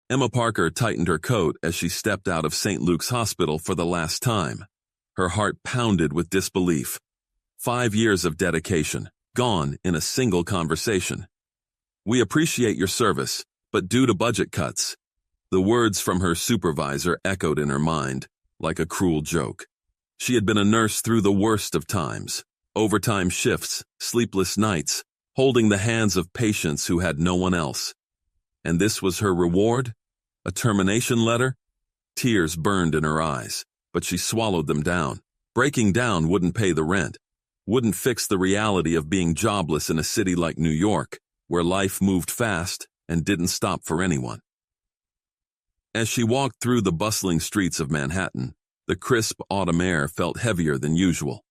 Emma Parker tightened her coat as she stepped out of St. Luke's Hospital for the last time. Her heart pounded with disbelief. 5 years of dedication, gone in a single conversation. "We appreciate your service, but due to budget cuts." The words from her supervisor echoed in her mind, like a cruel joke. She had been a nurse through the worst of times, overtime shifts, sleepless nights, holding the hands of patients who had no one else. And this was her reward? A termination letter? Tears burned in her eyes, but she swallowed them down. Breaking down wouldn't pay the rent, wouldn't fix the reality of being jobless in a city like New York, where life moved fast and didn't stop for anyone. As she walked through the bustling streets of Manhattan, the crisp autumn air felt heavier than usual.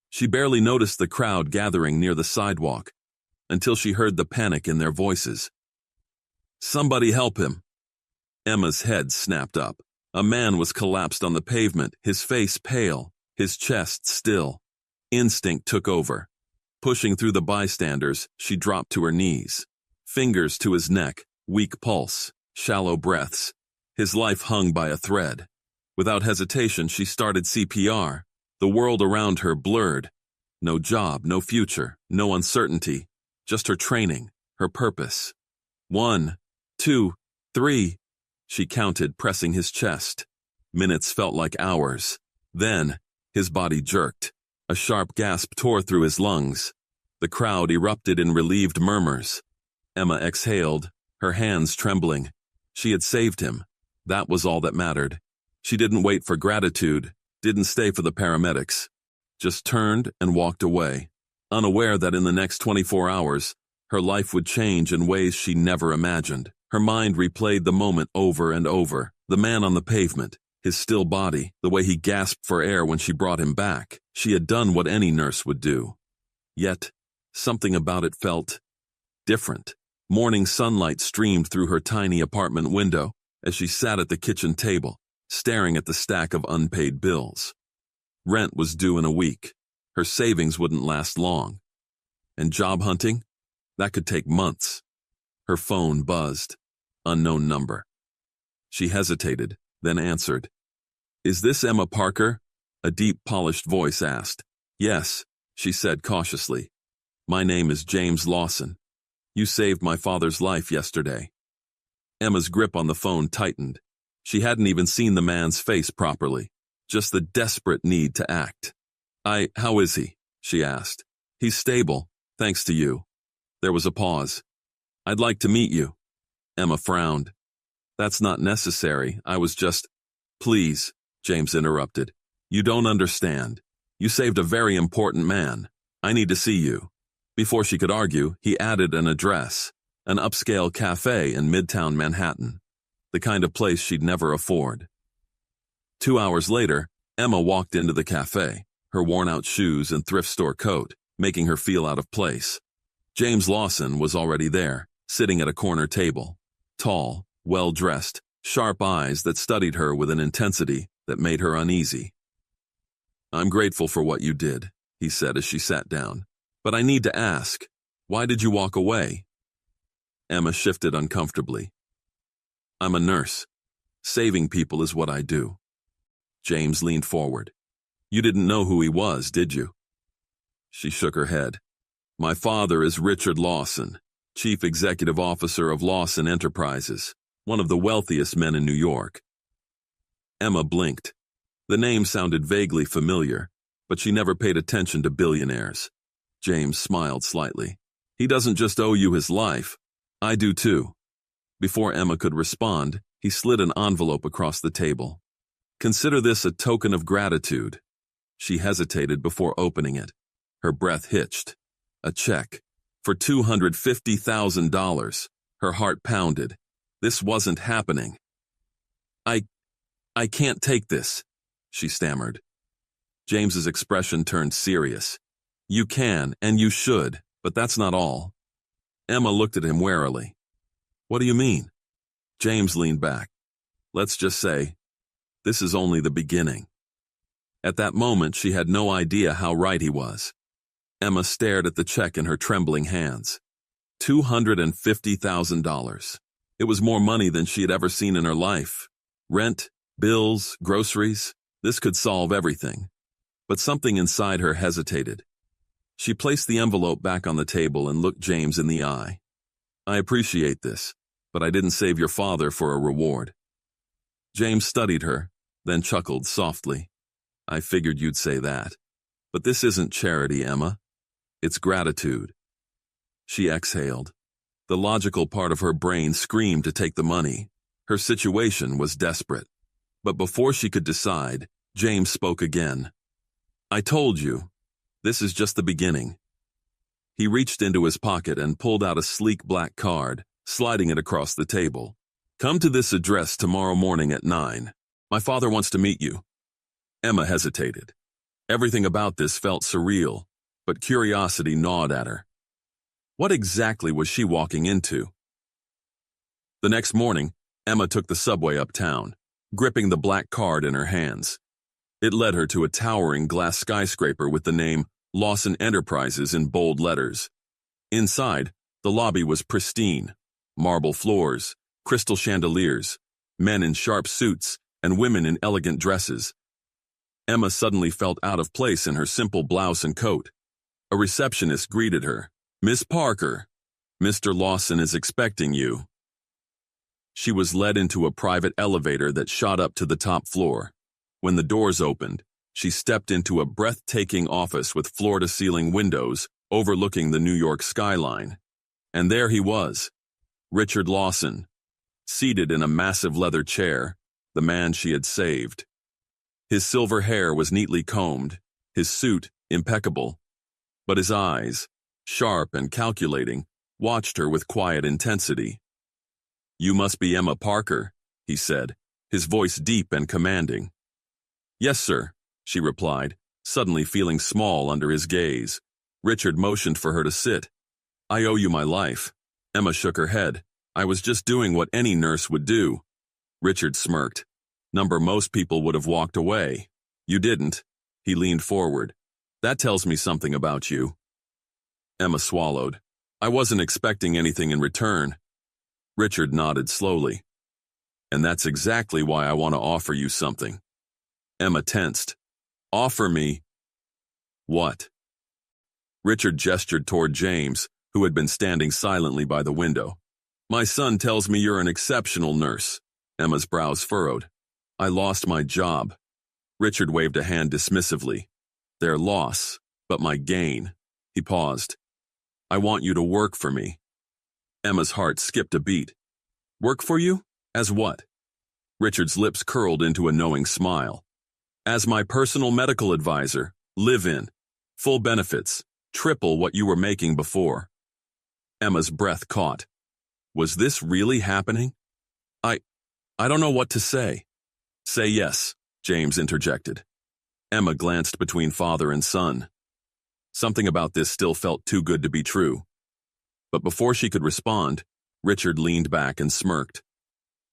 She barely noticed the crowd gathering near the sidewalk, until she heard the panic in their voices. "Somebody help him." Emma's head snapped up. A man was collapsed on the pavement, his face pale, his chest still. Instinct took over. Pushing through the bystanders, she dropped to her knees. Fingers to his neck, weak pulse, shallow breaths. His life hung by a thread. Without hesitation, she started CPR. The world around her blurred. No job, no future, no uncertainty. Just her training, her purpose. 1, 2, 3. She counted, pressing his chest. Minutes felt like hours. Then, his body jerked. A sharp gasp tore through his lungs. The crowd erupted in relieved murmurs. Emma exhaled, her hands trembling. She had saved him. That was all that mattered. She didn't wait for gratitude, didn't stay for the paramedics. Just turned and walked away, unaware that in the next 24 hours, her life would change in ways she never imagined. Her mind replayed the moment over and over. The man on the pavement, his still body, the way he gasped for air when she brought him back. She had done what any nurse would do. Yet, something about it felt different. Morning sunlight streamed through her tiny apartment window as she sat at the kitchen table, staring at the stack of unpaid bills. Rent was due in a week. Her savings wouldn't last long. And job hunting? That could take months. Her phone buzzed. Unknown number. She hesitated, then answered. "Is this Emma Parker?" A deep, polished voice asked. "Yes," she said cautiously. "My name is James Lawson. You saved my father's life yesterday." Emma's grip on the phone tightened. She hadn't even seen the man's face properly, just the desperate need to act. How is he?" she asked. "He's stable, thanks to you." There was a pause. "I'd like to meet you." Emma frowned. "That's not necessary, I was just—" "Please," James interrupted. "You don't understand. You saved a very important man. I need to see you." Before she could argue, he added an address, an upscale cafe in Midtown Manhattan, the kind of place she'd never afford. 2 hours later, Emma walked into the cafe, her worn-out shoes and thrift store coat, making her feel out of place. James Lawson was already there, sitting at a corner table. Tall, well-dressed, sharp eyes that studied her with an intensity that made her uneasy. "I'm grateful for what you did," he said as she sat down. "But I need to ask, why did you walk away?" Emma shifted uncomfortably. "I'm a nurse. Saving people is what I do." James leaned forward. "You didn't know who he was, did you?" She shook her head. "My father is Richard Lawson, Chief Executive Officer of Lawson Enterprises, one of the wealthiest men in New York." Emma blinked. The name sounded vaguely familiar, but she never paid attention to billionaires. James smiled slightly. "He doesn't just owe you his life. I do too." Before Emma could respond, he slid an envelope across the table. "Consider this a token of gratitude." She hesitated before opening it. Her breath hitched. A check. For $250,000. Her heart pounded. This wasn't happening. I can't take this," she stammered. James's expression turned serious. "You can, and you should, but that's not all." Emma looked at him warily. "What do you mean?" James leaned back. "Let's just say, this is only the beginning." At that moment, she had no idea how right he was. Emma stared at the check in her trembling hands. $250,000. It was more money than she had ever seen in her life. Rent, bills, groceries. This could solve everything. But something inside her hesitated. She placed the envelope back on the table and looked James in the eye. I appreciate this, but I didn't save your father for a reward. James studied her, then chuckled softly. I figured you'd say that. But this isn't charity, Emma. It's gratitude. She exhaled. The logical part of her brain screamed to take the money. Her situation was desperate. But before she could decide, James spoke again. I told you, this is just the beginning. He reached into his pocket and pulled out a sleek black card, sliding it across the table. Come to this address tomorrow morning at 9. My father wants to meet you. Emma hesitated. Everything about this felt surreal, but curiosity gnawed at her. What exactly was she walking into? The next morning, Emma took the subway uptown, gripping the black card in her hands. It led her to a towering glass skyscraper with the name Lawson Enterprises in bold letters. Inside, the lobby was pristine. Marble floors, crystal chandeliers, men in sharp suits, and women in elegant dresses. Emma suddenly felt out of place in her simple blouse and coat. A receptionist greeted her. Miss Parker, Mr. Lawson is expecting you. She was led into a private elevator that shot up to the top floor. When the doors opened, she stepped into a breathtaking office with floor-to-ceiling windows overlooking the New York skyline. And there he was, Richard Lawson, seated in a massive leather chair, the man she had saved. His silver hair was neatly combed, his suit impeccable, but his eyes, sharp and calculating, watched her with quiet intensity. You must be Emma Parker, he said, his voice deep and commanding. Yes, sir, she replied, suddenly feeling small under his gaze. Richard motioned for her to sit. I owe you my life. Emma shook her head. I was just doing what any nurse would do. Richard smirked. Most people would have walked away. You didn't. He leaned forward. That tells me something about you. Emma swallowed. I wasn't expecting anything in return. Richard nodded slowly. And that's exactly why I want to offer you something. Emma tensed. Offer me what? Richard gestured toward James, who had been standing silently by the window. My son tells me you're an exceptional nurse. Emma's brows furrowed. I lost my job. Richard waved a hand dismissively. Their loss, but my gain. He paused. I want you to work for me. Emma's heart skipped a beat. Work for you? As what? Richard's lips curled into a knowing smile. As my personal medical advisor, live-in, full benefits, triple what you were making before. Emma's breath caught. Was this really happening? I don't know what to say. Say yes, James interjected. Emma glanced between father and son. Something about this still felt too good to be true. But before she could respond, Richard leaned back and smirked.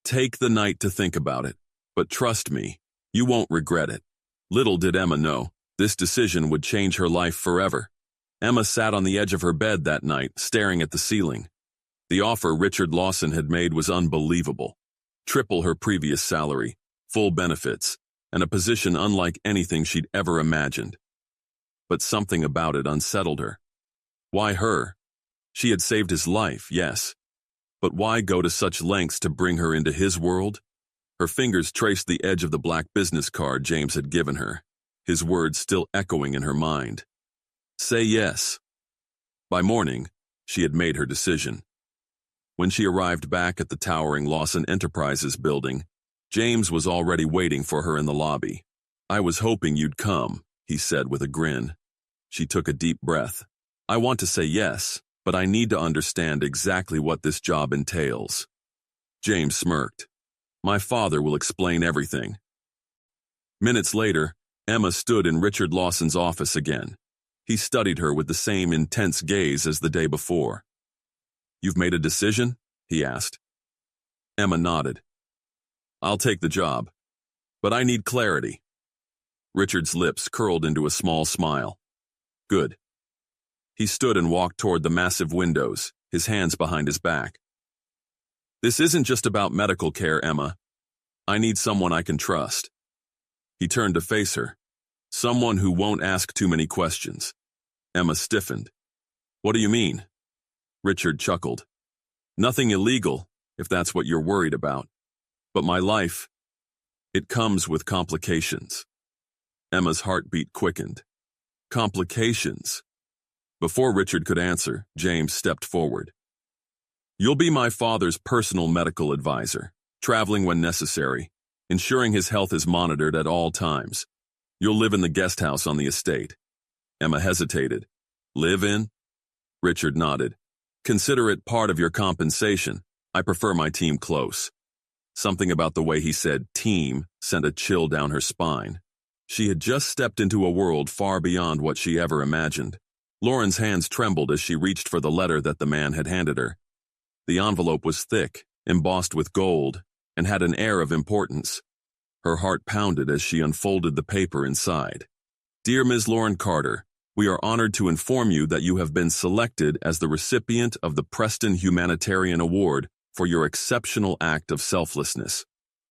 Take the night to think about it, but trust me, you won't regret it. Little did Emma know, this decision would change her life forever. Emma sat on the edge of her bed that night, staring at the ceiling. The offer Richard Lawson had made was unbelievable. Triple her previous salary, full benefits, and a position unlike anything she'd ever imagined. But something about it unsettled her. Why her? She had saved his life, yes. But why go to such lengths to bring her into his world? Her fingers traced the edge of the black business card James had given her, his words still echoing in her mind. Say yes. By morning, she had made her decision. When she arrived back at the towering Lawson Enterprises building, James was already waiting for her in the lobby. I was hoping you'd come, he said with a grin. She took a deep breath. I want to say yes, but I need to understand exactly what this job entails. James smirked. My father will explain everything. Minutes later, Emma stood in Richard Lawson's office again. He studied her with the same intense gaze as the day before. You've made a decision? He asked. Emma nodded. I'll take the job, but I need clarity. Richard's lips curled into a small smile. Good. He stood and walked toward the massive windows, his hands behind his back. This isn't just about medical care, Emma. I need someone I can trust. He turned to face her. Someone who won't ask too many questions. Emma stiffened. What do you mean? Richard chuckled. Nothing illegal, if that's what you're worried about. But my life, it comes with complications. Emma's heartbeat quickened. Complications. Before Richard could answer, James stepped forward. You'll be my father's personal medical advisor, traveling when necessary, ensuring his health is monitored at all times. You'll live in the guest house on the estate. Emma hesitated. Live in? Richard nodded. Consider it part of your compensation. I prefer my team close. Something about the way he said team sent a chill down her spine. She had just stepped into a world far beyond what she ever imagined. Lauren's hands trembled as she reached for the letter that the man had handed her. The envelope was thick, embossed with gold, and had an air of importance. Her heart pounded as she unfolded the paper inside. Dear Ms. Lauren Carter, we are honored to inform you that you have been selected as the recipient of the Preston Humanitarian Award for your exceptional act of selflessness.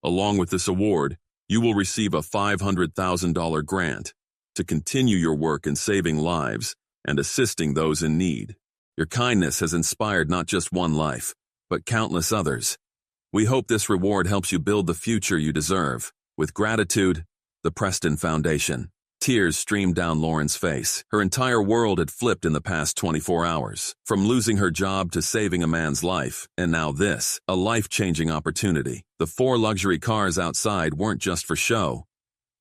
Along with this award, you will receive a $500,000 grant to continue your work in saving lives and assisting those in need. Your kindness has inspired not just one life, but countless others. We hope this reward helps you build the future you deserve. With gratitude, the Preston Foundation. Tears streamed down Lauren's face. Her entire world had flipped in the past 24 hours, from losing her job to saving a man's life, and now this, a life-changing opportunity. The 4 luxury cars outside weren't just for show.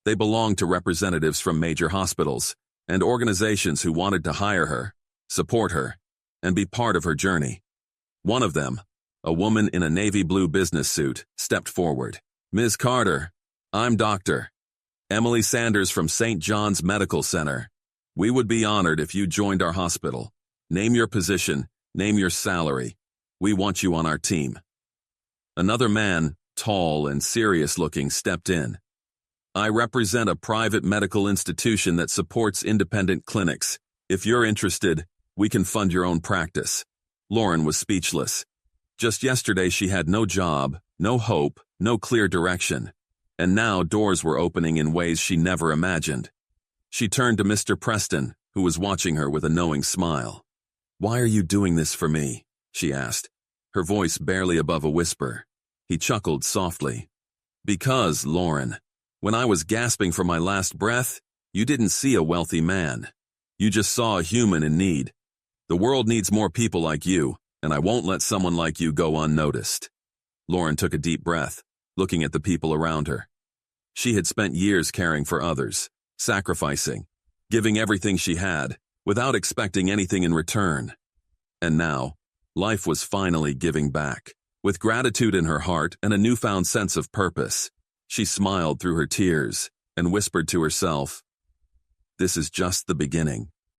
They belonged to representatives from major hospitals and organizations who wanted to hire her, support her, and be part of her journey. One of them, a woman in a navy blue business suit, stepped forward. Ms. Carter, I'm Dr. Emily Sanders from St. John's Medical Center. We would be honored if you joined our hospital. Name your position, name your salary. We want you on our team. Another man, tall and serious-looking, stepped in. I represent a private medical institution that supports independent clinics. If you're interested, we can fund your own practice. Lauren was speechless. Just yesterday she had no job, no hope, no clear direction. And now doors were opening in ways she never imagined. She turned to Mr. Preston, who was watching her with a knowing smile. Why are you doing this for me? She asked, her voice barely above a whisper. He chuckled softly. Because, Lauren, when I was gasping for my last breath, you didn't see a wealthy man. You just saw a human in need. The world needs more people like you, and I won't let someone like you go unnoticed. Lauren took a deep breath, looking at the people around her. She had spent years caring for others, sacrificing, giving everything she had, without expecting anything in return. And now, life was finally giving back. With gratitude in her heart and a newfound sense of purpose, she smiled through her tears and whispered to herself, "This is just the beginning."